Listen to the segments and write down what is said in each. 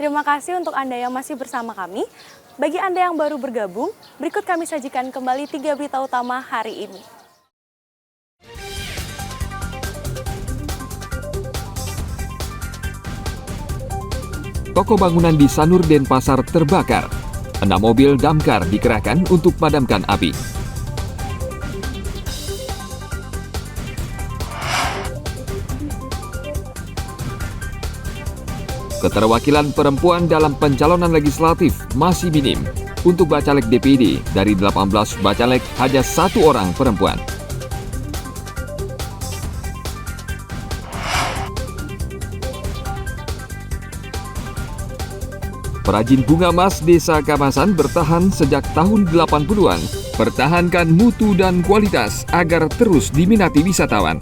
Terima kasih untuk Anda yang masih bersama kami. Bagi Anda yang baru bergabung, berikut kami sajikan kembali 3 berita utama hari ini. Toko bangunan di Sanur Denpasar terbakar. 6 mobil damkar dikerahkan untuk padamkan api. Keterwakilan perempuan dalam pencalonan legislatif masih minim. Untuk Bacalek DPD, dari 18 Bacalek hanya 1 orang perempuan. Perajin bunga emas Desa Kamasan bertahan sejak tahun 80-an. Pertahankan mutu dan kualitas agar terus diminati wisatawan.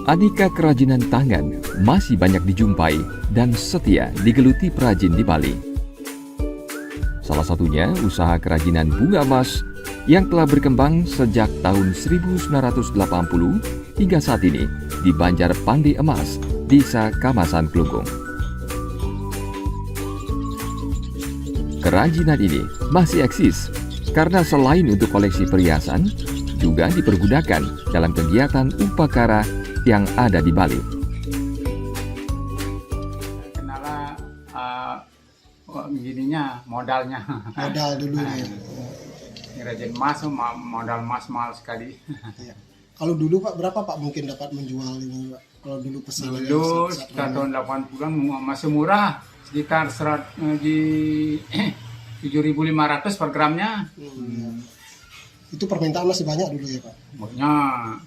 Aneka kerajinan tangan masih banyak dijumpai dan setia digeluti perajin di Bali. Salah satunya usaha kerajinan bunga emas yang telah berkembang sejak tahun 1980 hingga saat ini di Banjar Pandai Emas, Desa Kamasan, Klungkung. Kerajinan ini masih eksis karena selain untuk koleksi perhiasan, juga dipergunakan dalam kegiatan upacara yang ada di Bali. Kendala begininya modalnya. Modal dulu ya. Ngerajin emas, modal emas mahal sekali. Ya. Kalau dulu Pak, berapa Pak mungkin dapat menjual ini Pak? Kalau dulu pesanannya Dulu sekitar tahun 80-an masih murah, sekitar 7.500 per gramnya. Itu permintaan masih banyak dulu ya Pak? Banyak.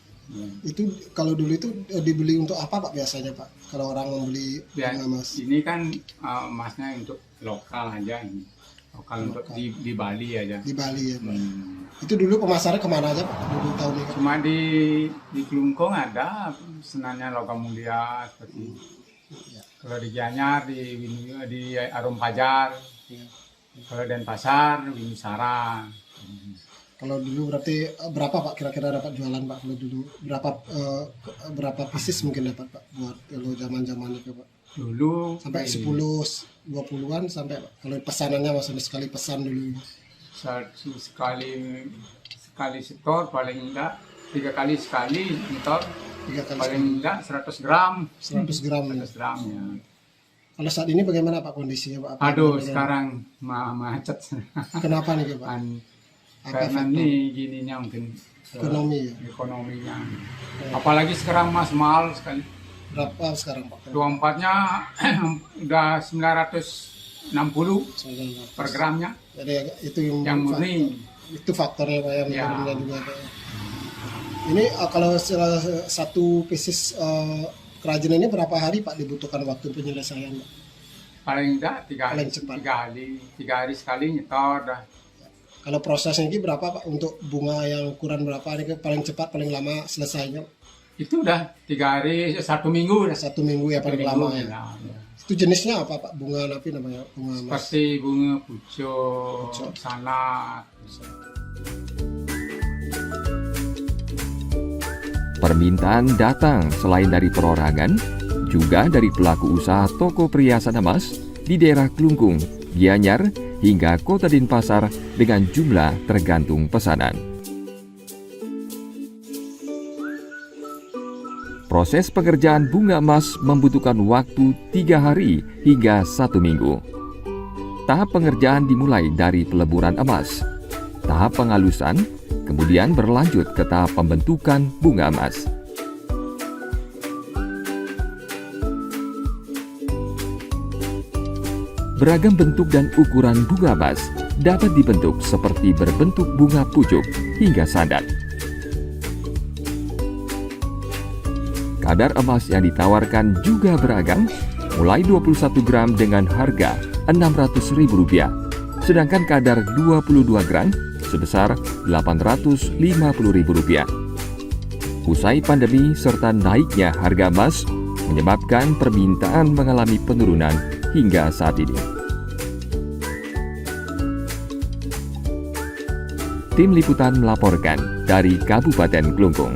Itu kalau dulu itu dibeli untuk apa Pak biasanya Pak? Kalau orang membeli bunga emas? Ini kan emasnya untuk lokal aja, lokal untuk di Bali aja. Di Bali ya Pak. Itu dulu pemasarnya kemana aja Pak? Dulu tahun ini? Cuma di Klungkung ada senannya logam mulia seperti Ya. kalau di Gianyar di Arum Fajar, kalau Denpasar Winisara. Kalau dulu berarti berapa Pak kira-kira dapat jualan Pak? Kalau dulu berapa pieces mungkin dapat Pak buat kalau zaman-zaman itu Pak? Dulu Sampai 10 20-an sampai Pak. Kalau pesanannya maksudnya sekali pesan dulu. sekali setor paling enggak 3 kali sekali setor 3 kali paling enggak 100 gram 100 gram ya. 100 gram ya. Kalau saat ini bagaimana Pak kondisinya Pak? Aduh sekarang macet. Kenapa nih Pak? Karena ini gininya mungkin Ekonomi ya? ekonominya. Apalagi sekarang mas mahal sekali. Berapa sekarang Pak? 24-nya udah 960 per gramnya. Jadi itu Yang murni. Itu faktornya Pak yang Ya. menurunnya juga Pak. Ini kalau satu pieces kerajinan ini berapa hari Pak dibutuhkan waktu penyelesaian Pak? Paling enggak 3 hari, Paling cepat. 3 hari sekali nyetor dah. Kalau prosesnya ini berapa Pak untuk bunga yang ukuran berapa ini paling cepat paling lama selesainya? Itu udah 3 hari 1 minggu dah. 1 minggu ya paling Minggu, lama ya. ya. Itu jenisnya apa Pak? Bunga apa namanya? Bunga emas. Seperti bunga pucuk, sanak. Permintaan datang selain dari perorangan, juga dari pelaku usaha toko perhiasan emas di daerah Klungkung, Gianyar, hingga Kota Denpasar dengan jumlah tergantung pesanan. Proses pengerjaan bunga emas membutuhkan waktu 3 hari hingga 1 minggu. Tahap pengerjaan dimulai dari peleburan emas, tahap pengalusan, kemudian berlanjut ke tahap pembentukan bunga emas. Beragam bentuk dan ukuran bunga emas dapat dibentuk seperti berbentuk bunga pucuk hingga sandat. Kadar emas yang ditawarkan juga beragam, mulai 21 gram dengan harga Rp600.000, sedangkan kadar 22 gram sebesar Rp850.000. Usai pandemi serta naiknya harga emas menyebabkan permintaan mengalami penurunan hingga saat ini. Tim Liputan melaporkan dari Kabupaten Klungkung.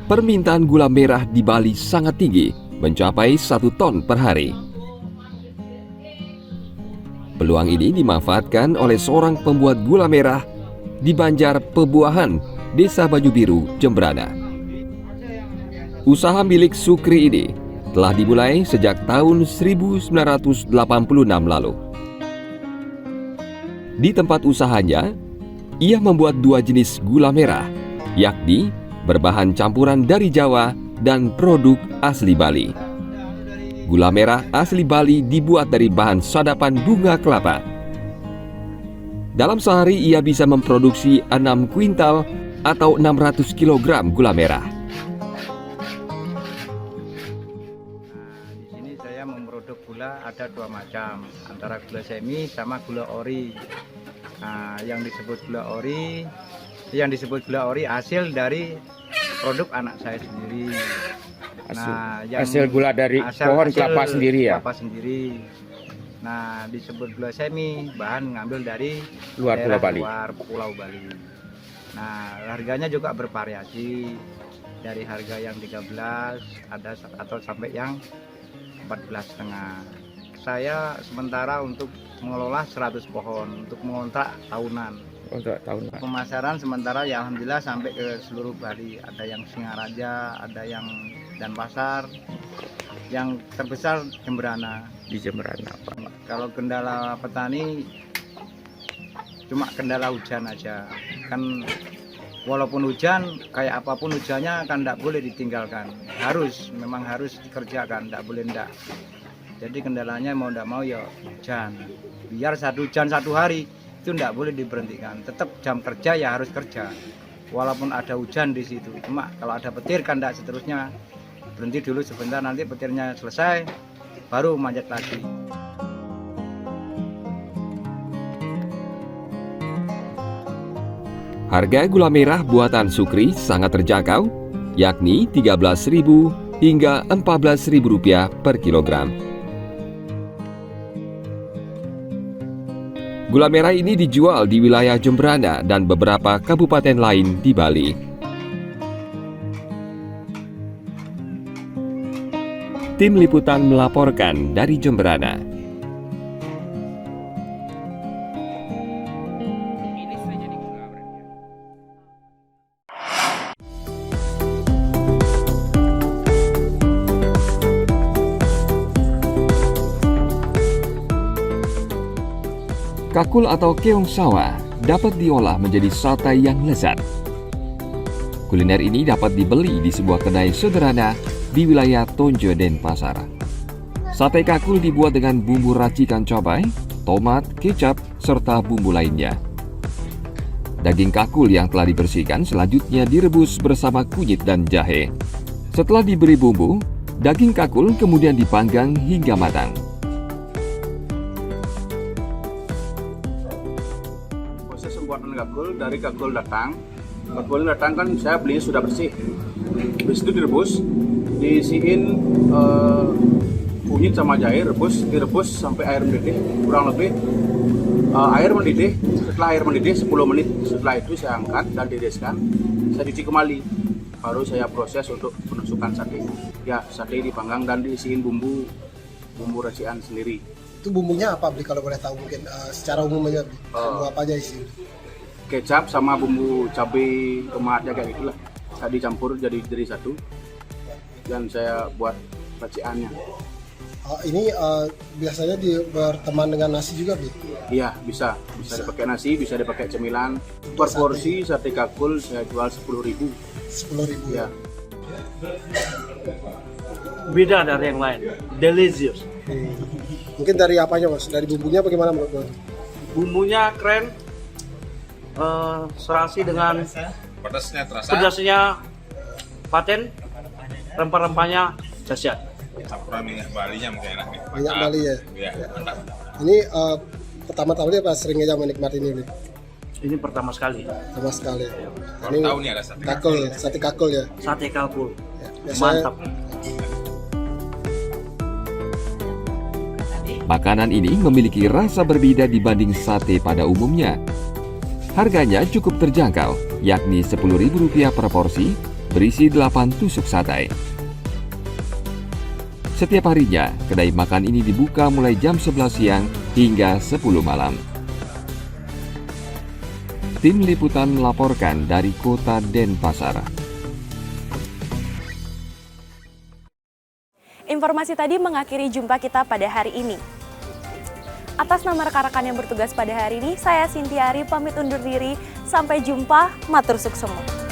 Permintaan gula merah di Bali sangat tinggi, mencapai 1 ton per hari. Peluang ini dimanfaatkan oleh seorang pembuat gula merah di Banjar Pebuahan, Desa Baju Biru, Jembrana. Usaha milik Sukri ini telah dimulai sejak tahun 1986 lalu. Di tempat usahanya, ia membuat 2 jenis gula merah, yakni berbahan campuran dari Jawa dan produk asli Bali. Gula merah asli Bali dibuat dari bahan sadapan bunga kelapa. Dalam sehari ia bisa memproduksi 6 kuintal atau 600 kg gula merah. Di sini saya memproduksi gula ada 2 macam, antara gula semi sama gula ori. Nah, yang disebut gula ori hasil dari produk anak saya sendiri. Hasil gula dari pohon kelapa sendiri ya? Kelapa sendiri. Nah, disebut gula semi, bahan ngambil dari Luar Pulau Bali. Nah, harganya juga bervariasi. Dari harga yang 13 ada atau sampai yang 14,5. Saya sementara untuk mengelola 100 pohon untuk mengontrak tahunan. Untuk tahun Pemasaran sementara ya alhamdulillah sampai ke seluruh Bali. Ada yang Singaraja, ada yang Denpasar, yang terbesar Jembrana. di Jembrana, Pak. Kalau kendala petani cuma kendala hujan aja. Kan walaupun hujan, kayak apapun hujannya kan tidak boleh ditinggalkan. Memang harus dikerjakan, tidak boleh tidak. Jadi kendalanya mau tidak mau ya hujan. Biar hujan 1 hari itu tidak boleh diberhentikan. Tetap jam kerja ya harus kerja. Walaupun ada hujan di situ. Cuma kalau ada petir kan tidak seterusnya. Berhenti dulu sebentar, nanti petirnya selesai baru manjat lagi. Harga gula merah buatan Sukri sangat terjangkau, yakni Rp13.000 hingga Rp14.000 per kilogram. Gula merah ini dijual di wilayah Jembrana dan beberapa kabupaten lain di Bali. Tim Liputan melaporkan dari Jembrana. Kakul atau keong sawah dapat diolah menjadi sate yang lezat. Kuliner ini dapat dibeli di sebuah kedai sederhana di wilayah Tonjo, Denpasar. Sate kakul dibuat dengan bumbu racikan cabai, tomat, kecap, serta bumbu lainnya. Daging kakul yang telah dibersihkan selanjutnya direbus bersama kunyit dan jahe. Setelah diberi bumbu, daging kakul kemudian dipanggang hingga matang. Proses pembuatan kakul, dari kakul datang kan saya belinya sudah bersih. Habis itu diisiin kunyit sama jahe, direbus sampai air mendidih, kurang lebih air mendidih. Setelah air mendidih 10 menit, setelah itu saya angkat dan tiriskan, saya cuci kembali, baru saya proses untuk penusukan sate. Ya, sate dipanggang dan diisiin bumbu racikan sendiri. Itu bumbunya apa, Bli, kalau boleh tahu mungkin secara umumnya, Bli? Bumbu apa aja isi? Kecap sama bumbu cabai, tomatnya kayak gitulah. Saya dicampur jadi satu dan saya buat racikannya. Ini biasanya berteman dengan nasi juga, Bli? Iya, bisa dipakai nasi, bisa dipakai cemilan. Per porsi sate kakul saya jual 10.000. 10.000 ya. Beda dari yang lain, delicious. Mungkin dari apanya, Mas? Dari bumbunya bagaimana menurut Mas? bumbunya keren, serasi dengan pedasnya paten, rempah-rempahnya dahsyat. Campuran minyak Balinya mungkin enak nih. Minyak Bali ya. Iya, mantap. Ini pertama-tama dia pas sering aja menikmati ini. Ini pertama sekali. Sama sekali. Baru tahu nih ada sate kakul, sate kakul ya. Sate kalkul, Ya, biasanya- mantap. Makanan ini memiliki rasa berbeda dibanding sate pada umumnya. Harganya cukup terjangkau, yakni Rp10.000 per porsi, berisi 8 tusuk sate. Setiap harinya, kedai makan ini dibuka mulai jam 11 siang hingga 10 malam. Tim Liputan melaporkan dari Kota Denpasar. Informasi tadi mengakhiri jumpa kita pada hari ini. Atas nama rekan-rekan yang bertugas pada hari ini, saya Sintiari pamit undur diri. Sampai jumpa, matur suksema.